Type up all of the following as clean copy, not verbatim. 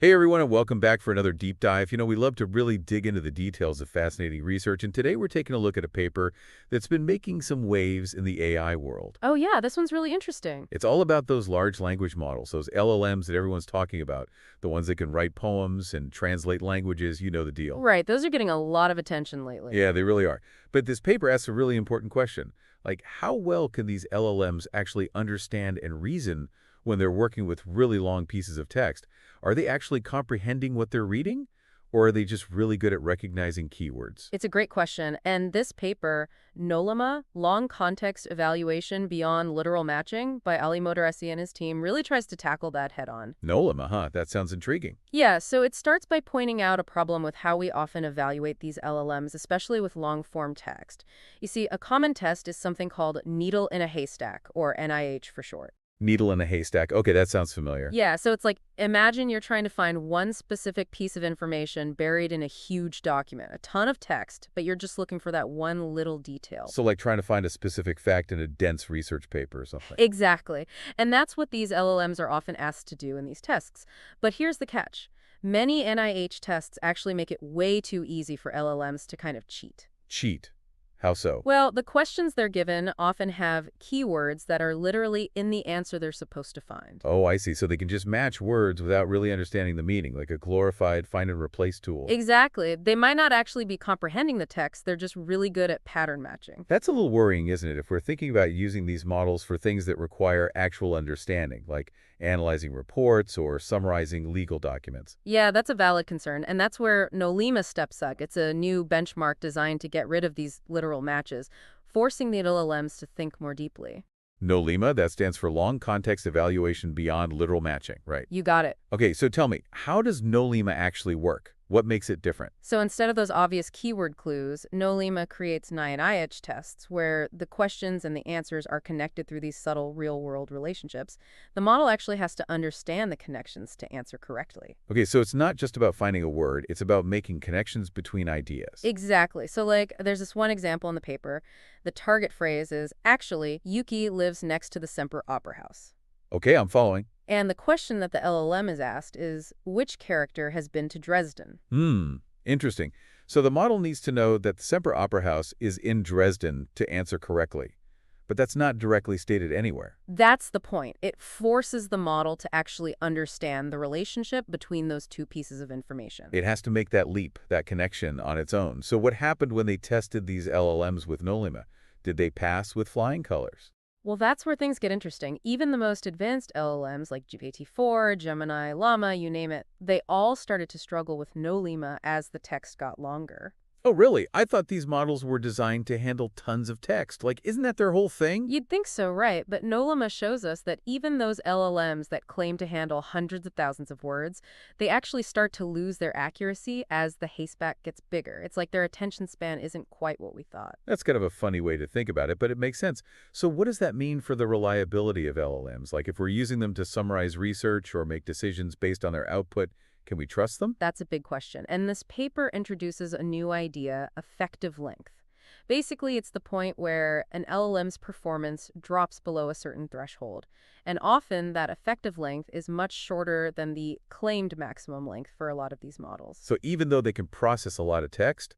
Hey everyone, and welcome back for another deep dive. We love to really dig into the details of fascinating research, and today we're taking a look at a paper that's been making some waves in the AI world. Oh, yeah, this one's really interesting. It's all about those large language models, those LLMs that everyone's talking about, the ones that can write poems and translate languages, you know the deal. Right, those are getting a lot of attention lately. Yeah, they really are. But this paper asks a really important question, like how well can these LLMs actually understand and reason when they're working with really long pieces of text? Are they actually comprehending what they're reading, or are they just really good at recognizing keywords? It's a great question. And this paper, NOLIMA, Long Context Evaluation Beyond Literal Matching by Ali Modaresi and his team, really tries to tackle that head on. NOLIMA, huh? That sounds intriguing. Yeah, so it starts by pointing out a problem with how we often evaluate these LLMs, especially with long-form text. You see, a common test is something called needle in a haystack, or NIH for short. Needle in a haystack. Okay, that sounds familiar. Yeah, so it's like, imagine you're trying to find one specific piece of information buried in a huge document, a ton of text, but you're just looking for that one little detail. So like trying to find a specific fact in a dense research paper or something. Exactly. And that's what these LLMs are often asked to do in these tests. But here's the catch. Many NIH tests actually make it way too easy for LLMs to kind of cheat. Cheat. How so? Well, the questions they're given often have keywords that are literally in the answer they're supposed to find. Oh, I see. So they can just match words without really understanding the meaning, like a glorified find and replace tool. Exactly. They might not actually be comprehending the text, they're just really good at pattern matching. That's a little worrying, isn't it, if we're thinking about using these models for things that require actual understanding, like analyzing reports or summarizing legal documents. Yeah, that's a valid concern, and that's where NOLIMA steps up. It's a new benchmark designed to get rid of these literal matches, forcing the LLMs to think more deeply. NOLIMA, that stands for Long Context Evaluation Beyond Literal Matching, right? You got it. Okay, so tell me, how does NOLIMA actually work? What makes it different? So instead of those obvious keyword clues, NOLIMA creates NIH tests where the questions and the answers are connected through these subtle real-world relationships. The model actually has to understand the connections to answer correctly. Okay, so it's not just about finding a word, it's about making connections between ideas. Exactly. So, like, there's this one example in the paper. The target phrase is, actually, Yuki lives next to the Semper Opera House. Okay, I'm following. And the question that the LLM is asked is, which character has been to Dresden? Interesting. So the model needs to know that the Semper Opera House is in Dresden to answer correctly. But that's not directly stated anywhere. That's the point. It forces the model to actually understand the relationship between those two pieces of information. It has to make that leap, that connection on its own. So what happened when they tested these LLMs with NOLIMA? Did they pass with flying colors? Well, that's where things get interesting. Even the most advanced LLMs like GPT-4, Gemini, Llama, you name it, they all started to struggle with NOLIMA as the text got longer. Oh, really? I thought these models were designed to handle tons of text. Like, isn't that their whole thing? You'd think so, right? But NOLIMA shows us that even those LLMs that claim to handle hundreds of thousands of words, they actually start to lose their accuracy as the haystack gets bigger. It's like their attention span isn't quite what we thought. That's kind of a funny way to think about it, but it makes sense. So what does that mean for the reliability of LLMs? Like, if we're using them to summarize research or make decisions based on their output, can we trust them? That's a big question. And this paper introduces a new idea, effective length. Basically, it's the point where an LLM's performance drops below a certain threshold. And often, that effective length is much shorter than the claimed maximum length for a lot of these models. So even though they can process a lot of text,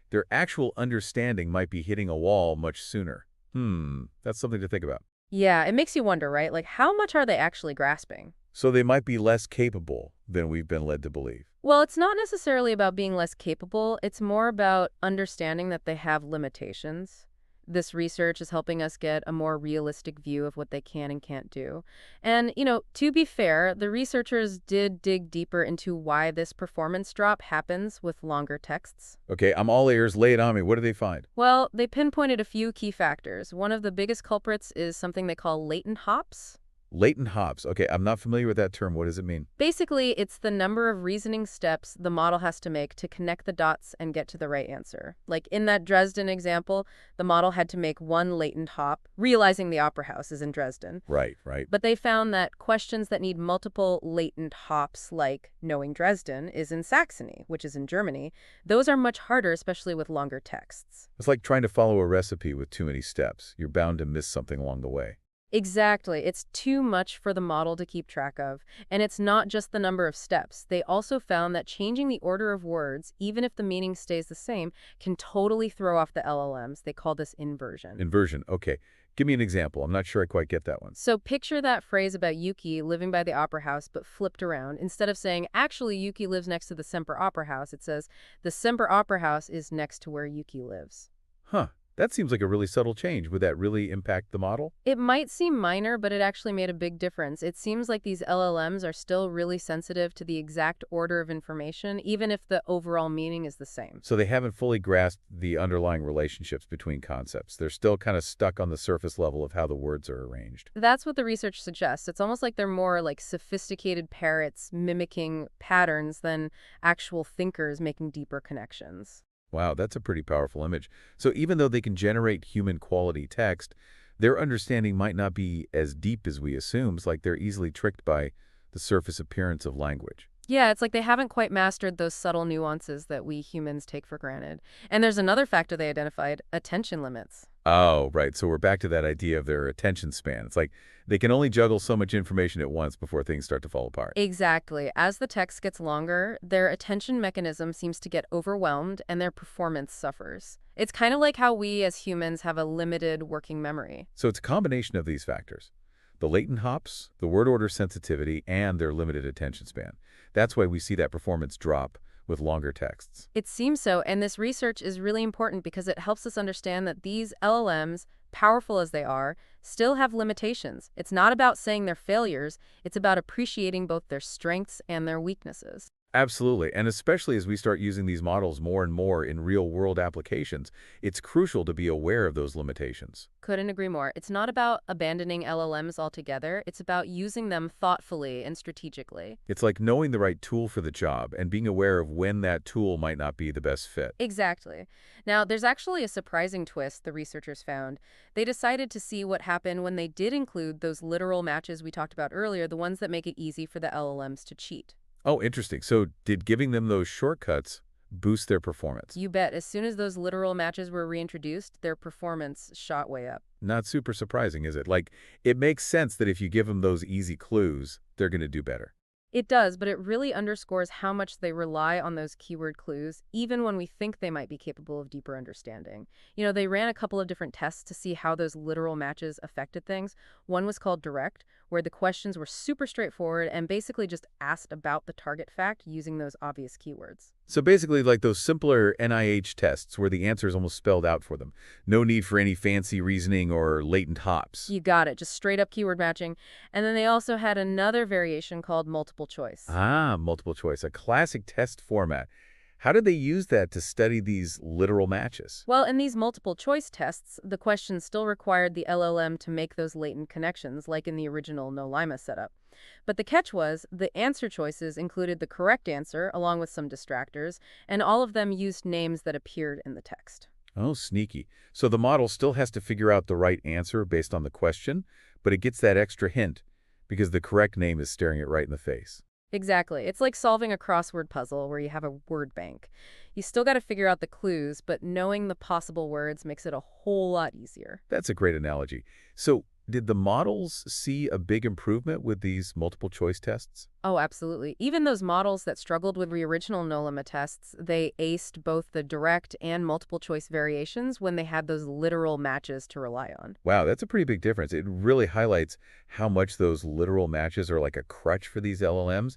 their actual understanding might be hitting a wall much sooner. That's something to think about. Yeah, it makes you wonder, right? Like, how much are they actually grasping? So they might be less capable than we've been led to believe. Well, it's not necessarily about being less capable. It's more about understanding that they have limitations. This research is helping us get a more realistic view of what they can and can't do. And, to be fair, the researchers did dig deeper into why this performance drop happens with longer texts. Okay, I'm all ears. Lay it on me. What do they find? Well, they pinpointed a few key factors. One of the biggest culprits is something they call latent hops. Latent hops. Okay, I'm not familiar with that term. What does it mean? Basically, it's the number of reasoning steps the model has to make to connect the dots and get to the right answer. Like in that Dresden example, the model had to make one latent hop, realizing the opera house is in Dresden. Right, right. But they found that questions that need multiple latent hops, like knowing Dresden is in Saxony, which is in Germany, those are much harder, especially with longer texts. It's like trying to follow a recipe with too many steps. You're bound to miss something along the way. Exactly. It's too much for the model to keep track of. And it's not just the number of steps. They also found that changing the order of words, even if the meaning stays the same, can totally throw off the LLMs. They call this inversion. Inversion. Okay. Give me an example. I'm not sure I quite get that one. So picture that phrase about Yuki living by the opera house, but flipped around. Instead of saying, actually, Yuki lives next to the Semper Opera House, it says, the Semper Opera House is next to where Yuki lives. Huh. That seems like a really subtle change. Would that really impact the model? It might seem minor, but it actually made a big difference. It seems like these LLMs are still really sensitive to the exact order of information, even if the overall meaning is the same. So they haven't fully grasped the underlying relationships between concepts. They're still kind of stuck on the surface level of how the words are arranged. That's what the research suggests. It's almost like they're more like sophisticated parrots mimicking patterns than actual thinkers making deeper connections. Wow, that's a pretty powerful image. So even though they can generate human quality text, their understanding might not be as deep as we assume. It's like they're easily tricked by the surface appearance of language. Yeah, it's like they haven't quite mastered those subtle nuances that we humans take for granted. And there's another factor they identified, attention limits. Oh, right. So we're back to that idea of their attention span. It's like they can only juggle so much information at once before things start to fall apart. Exactly. As the text gets longer, their attention mechanism seems to get overwhelmed and their performance suffers. It's kind of like how we as humans have a limited working memory. So it's a combination of these factors. The latent hops, the word order sensitivity, and their limited attention span. That's why we see that performance drop with longer texts. It seems so, and this research is really important because it helps us understand that these LLMs, powerful as they are, still have limitations. It's not about saying they're failures, it's about appreciating both their strengths and their weaknesses. Absolutely, and especially as we start using these models more and more in real-world applications, it's crucial to be aware of those limitations. Couldn't agree more. It's not about abandoning LLMs altogether, it's about using them thoughtfully and strategically. It's like knowing the right tool for the job and being aware of when that tool might not be the best fit. Exactly. Now, there's actually a surprising twist the researchers found. They decided to see what happened when they did include those literal matches we talked about earlier, the ones that make it easy for the LLMs to cheat. Oh, interesting. So did giving them those shortcuts boost their performance? You bet. As soon as those literal matches were reintroduced, their performance shot way up. Not super surprising, is it? Like, it makes sense that if you give them those easy clues, they're going to do better. It does, but it really underscores how much they rely on those keyword clues, even when we think they might be capable of deeper understanding. You know, they ran a couple of different tests to see how those literal matches affected things. One was called Direct, where the questions were super straightforward and basically just asked about the target fact using those obvious keywords. So basically like those simpler NIH tests where the answer is almost spelled out for them. No need for any fancy reasoning or latent hops. You got it, just straight up keyword matching. And then they also had another variation called multiple choice. Ah, multiple choice, a classic test format. How did they use that to study these literal matches? Well, in these multiple choice tests, the question still required the LLM to make those latent connections, like in the original NOLIMA setup. But the catch was, the answer choices included the correct answer, along with some distractors, and all of them used names that appeared in the text. Oh, sneaky. So the model still has to figure out the right answer based on the question, but it gets that extra hint because the correct name is staring it right in the face. Exactly. It's like solving a crossword puzzle where you have a word bank. You still got to figure out the clues, but knowing the possible words makes it a whole lot easier. That's a great analogy. So did the models see a big improvement with these multiple choice tests? Oh, absolutely. Even those models that struggled with the original NOLIMA tests, they aced both the direct and multiple choice variations when they had those literal matches to rely on. Wow, that's a pretty big difference. It really highlights how much those literal matches are like a crutch for these LLMs.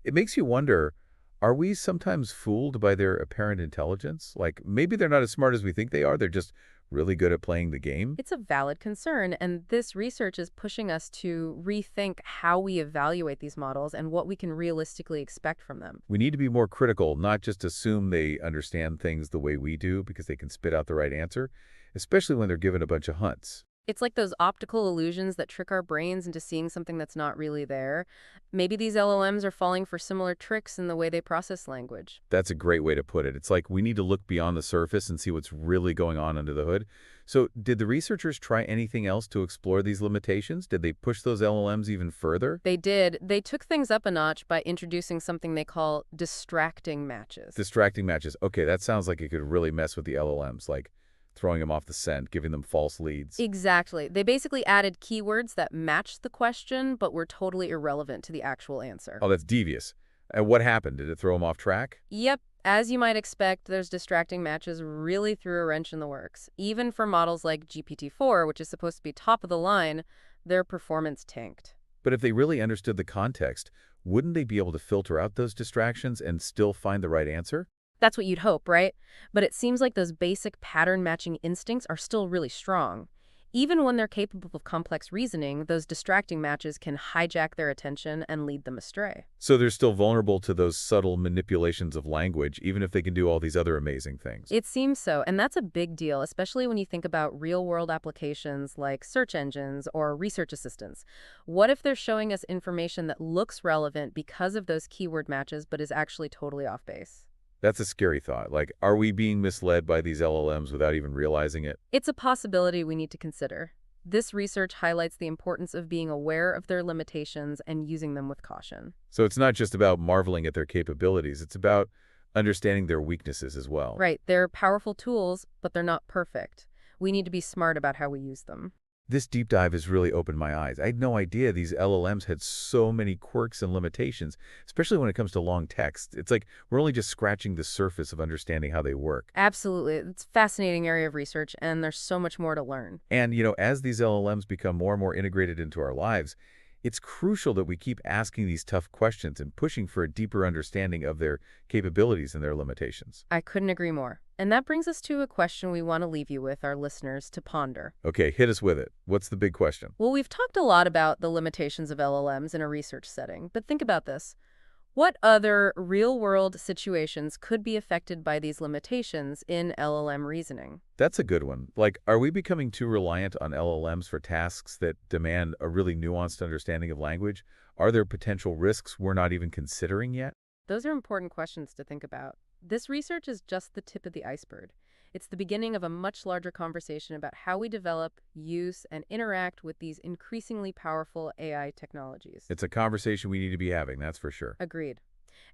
It makes you wonder, are we sometimes fooled by their apparent intelligence? Like maybe they're not as smart as we think they are. They're just really good at playing the game? It's a valid concern, and this research is pushing us to rethink how we evaluate these models and what we can realistically expect from them. We need to be more critical, not just assume they understand things the way we do because they can spit out the right answer, especially when they're given a bunch of hunts. It's like those optical illusions that trick our brains into seeing something that's not really there. Maybe these LLMs are falling for similar tricks in the way they process language. That's a great way to put it. It's like we need to look beyond the surface and see what's really going on under the hood. So did the researchers try anything else to explore these limitations? Did they push those LLMs even further? They did. They took things up a notch by introducing something they call distracting matches. Distracting matches. Okay, that sounds like it could really mess with the LLMs. Like throwing them off the scent, giving them false leads. Exactly. They basically added keywords that matched the question but were totally irrelevant to the actual answer. Oh, that's devious. And what happened? Did it throw them off track? Yep. As you might expect, those distracting matches really threw a wrench in the works. Even for models like GPT-4, which is supposed to be top of the line, their performance tanked. But if they really understood the context, wouldn't they be able to filter out those distractions and still find the right answer? That's what you'd hope, right? But it seems like those basic pattern matching instincts are still really strong. Even when they're capable of complex reasoning, those distracting matches can hijack their attention and lead them astray. So they're still vulnerable to those subtle manipulations of language, even if they can do all these other amazing things. It seems so, and that's a big deal, especially when you think about real-world applications like search engines or research assistants. What if they're showing us information that looks relevant because of those keyword matches but is actually totally off base? That's a scary thought. Like, are we being misled by these LLMs without even realizing it? It's a possibility we need to consider. This research highlights the importance of being aware of their limitations and using them with caution. So it's not just about marveling at their capabilities, it's about understanding their weaknesses as well. Right, they're powerful tools, but they're not perfect. We need to be smart about how we use them. This deep dive has really opened my eyes. I had no idea these LLMs had so many quirks and limitations, especially when it comes to long text. It's like we're only just scratching the surface of understanding how they work. Absolutely. It's a fascinating area of research, and there's so much more to learn. And, as these LLMs become more and more integrated into our lives, it's crucial that we keep asking these tough questions and pushing for a deeper understanding of their capabilities and their limitations. I couldn't agree more. And that brings us to a question we want to leave you with, our listeners, to ponder. Okay, hit us with it. What's the big question? Well, we've talked a lot about the limitations of LLMs in a research setting, but think about this. What other real-world situations could be affected by these limitations in LLM reasoning? That's a good one. Like, are we becoming too reliant on LLMs for tasks that demand a really nuanced understanding of language? Are there potential risks we're not even considering yet? Those are important questions to think about. This research is just the tip of the iceberg. It's the beginning of a much larger conversation about how we develop, use, and interact with these increasingly powerful AI technologies. It's a conversation we need to be having, that's for sure. Agreed.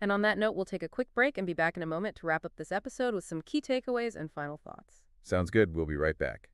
And on that note, we'll take a quick break and be back in a moment to wrap up this episode with some key takeaways and final thoughts. Sounds good. We'll be right back.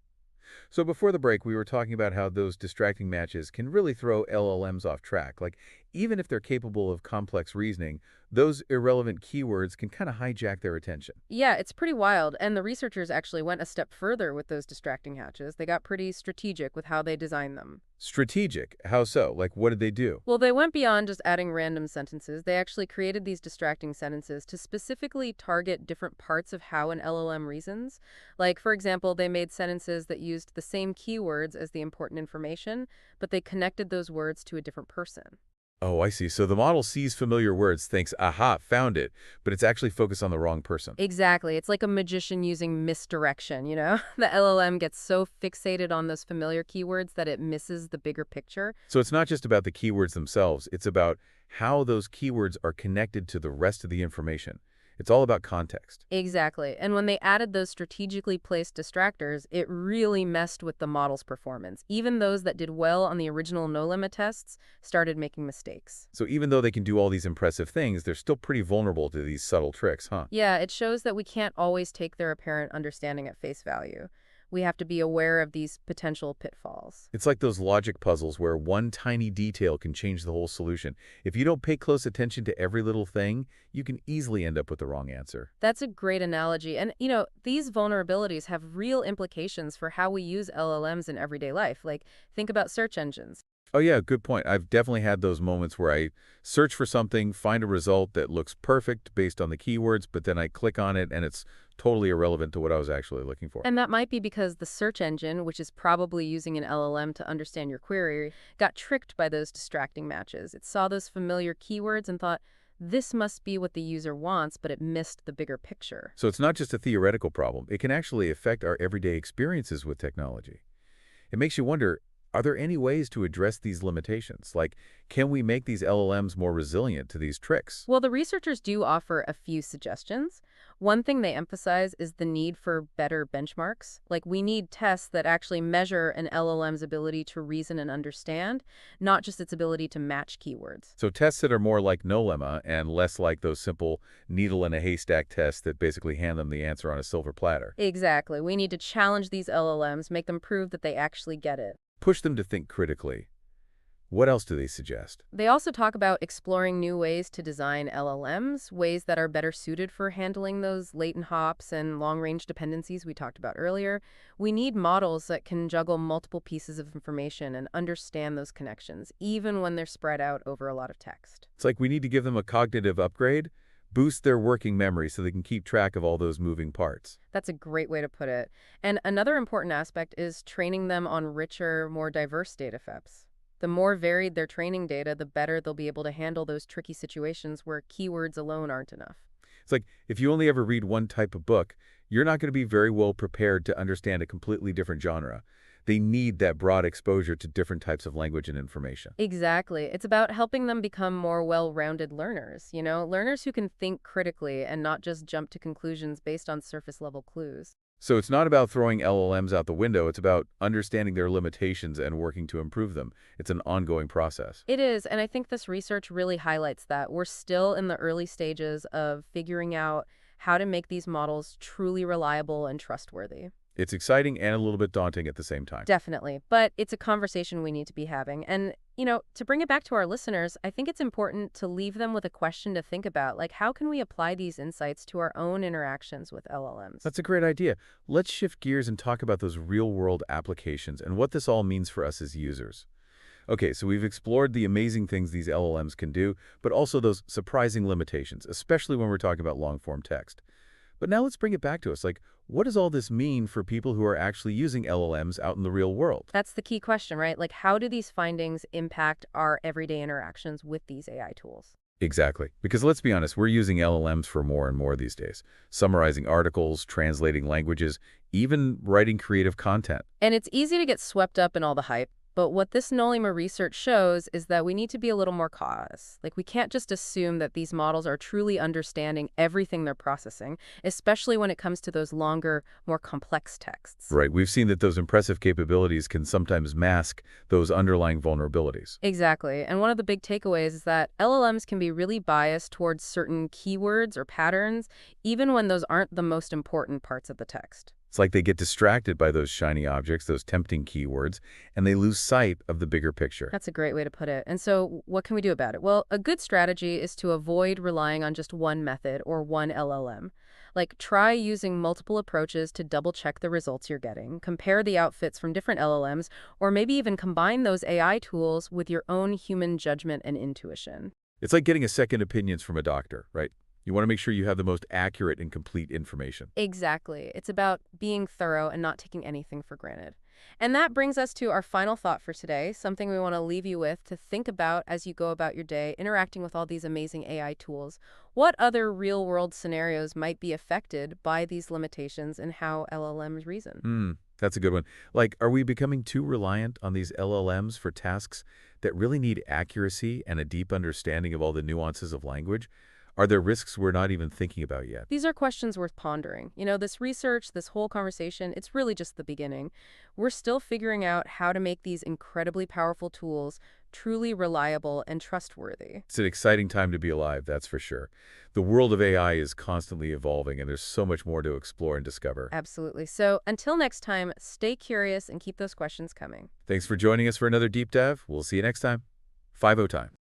So before the break, we were talking about how those distracting matches can really throw LLMs off track. Like, even if they're capable of complex reasoning, those irrelevant keywords can kind of hijack their attention. Yeah, it's pretty wild, and the researchers actually went a step further with those distracting hatches. They got pretty strategic with how they designed them. Strategic? How so? Like, what did they do? Well, they went beyond just adding random sentences. They actually created these distracting sentences to specifically target different parts of how an LLM reasons. Like, for example, they made sentences that used the same keywords as the important information, but they connected those words to a different person. Oh, I see. So the model sees familiar words, thinks, aha, found it, but it's actually focused on the wrong person. Exactly. It's like a magician using misdirection, you know? The LLM gets so fixated on those familiar keywords that it misses the bigger picture. So it's not just about the keywords themselves, it's about how those keywords are connected to the rest of the information. It's all about context. Exactly. And when they added those strategically placed distractors, it really messed with the model's performance. Even those that did well on the original NOLIMA tests started making mistakes. So even though they can do all these impressive things, they're still pretty vulnerable to these subtle tricks, huh? Yeah, it shows that we can't always take their apparent understanding at face value. We have to be aware of these potential pitfalls. It's like those logic puzzles where one tiny detail can change the whole solution. If you don't pay close attention to every little thing, you can easily end up with the wrong answer. That's a great analogy. And, these vulnerabilities have real implications for how we use LLMs in everyday life. Like, think about search engines. Oh yeah, good point. I've definitely had those moments where I search for something, find a result that looks perfect based on the keywords, but then I click on it and it's totally irrelevant to what I was actually looking for. And that might be because the search engine, which is probably using an LLM to understand your query, got tricked by those distracting matches. It saw those familiar keywords and thought, this must be what the user wants, but it missed the bigger picture. So it's not just a theoretical problem. It can actually affect our everyday experiences with technology. It makes you wonder, Are there any ways to address these limitations? Like, can we make these LLMs more resilient to these tricks? Well, the researchers do offer a few suggestions. One thing they emphasize is the need for better benchmarks. Like, we need tests that actually measure an LLM's ability to reason and understand, not just its ability to match keywords. So tests that are more like NOLIMA and less like those simple needle in a haystack tests that basically hand them the answer on a silver platter. Exactly. We need to challenge these LLMs, make them prove that they actually get it. Push them to think critically. What else do they suggest? They also talk about exploring new ways to design LLMs, ways that are better suited for handling those latent hops and long-range dependencies we talked about earlier. We need models that can juggle multiple pieces of information and understand those connections, even when they're spread out over a lot of text. It's like we need to give them a cognitive upgrade, boost their working memory so they can keep track of all those moving parts. That's a great way to put it. And another important aspect is training them on richer, more diverse data sets. The more varied their training data, the better they'll be able to handle those tricky situations where keywords alone aren't enough. It's like if you only ever read one type of book, you're not going to be very well prepared to understand a completely different genre. They need that broad exposure to different types of language and information. Exactly. It's about helping them become more well-rounded learners, learners who can think critically and not just jump to conclusions based on surface-level clues. So it's not about throwing LLMs out the window, it's about understanding their limitations and working to improve them. It's an ongoing process. It is, and I think this research really highlights that. We're still in the early stages of figuring out how to make these models truly reliable and trustworthy. It's exciting and a little bit daunting at the same time. Definitely. But it's a conversation we need to be having. And, to bring it back to our listeners, I think it's important to leave them with a question to think about, like, how can we apply these insights to our own interactions with LLMs? That's a great idea. Let's shift gears and talk about those real-world applications and what this all means for us as users. Okay, so we've explored the amazing things these LLMs can do, but also those surprising limitations, especially when we're talking about long-form text. But now let's bring it back to us. Like, what does all this mean for people who are actually using LLMs out in the real world? That's the key question, right? Like, how do these findings impact our everyday interactions with these AI tools? Exactly. Because let's be honest, we're using LLMs for more and more these days. Summarizing articles, translating languages, even writing creative content. And it's easy to get swept up in all the hype. But what this NOLIMA research shows is that we need to be a little more cautious. Like, we can't just assume that these models are truly understanding everything they're processing, especially when it comes to those longer, more complex texts. Right. We've seen that those impressive capabilities can sometimes mask those underlying vulnerabilities. Exactly. And one of the big takeaways is that LLMs can be really biased towards certain keywords or patterns, even when those aren't the most important parts of the text. It's like they get distracted by those shiny objects, those tempting keywords, and they lose sight of the bigger picture. That's a great way to put it. And so what can we do about it? Well, a good strategy is to avoid relying on just one method or one LLM. Like, try using multiple approaches to double-check the results you're getting, compare the outfits from different LLMs, or maybe even combine those AI tools with your own human judgment and intuition. It's like getting a second opinions from a doctor, right? You want to make sure you have the most accurate and complete information. Exactly. It's about being thorough and not taking anything for granted. And that brings us to our final thought for today, something we want to leave you with to think about as you go about your day interacting with all these amazing AI tools. What other real-world scenarios might be affected by these limitations and how LLMs reason? That's a good one. Like, are we becoming too reliant on these LLMs for tasks that really need accuracy and a deep understanding of all the nuances of language? Are there risks we're not even thinking about yet? These are questions worth pondering. This research, this whole conversation, it's really just the beginning. We're still figuring out how to make these incredibly powerful tools truly reliable and trustworthy. It's an exciting time to be alive, that's for sure. The world of AI is constantly evolving, and there's so much more to explore and discover. Absolutely. So until next time, stay curious and keep those questions coming. Thanks for joining us for another deep dive. We'll see you next time. 5-0 time.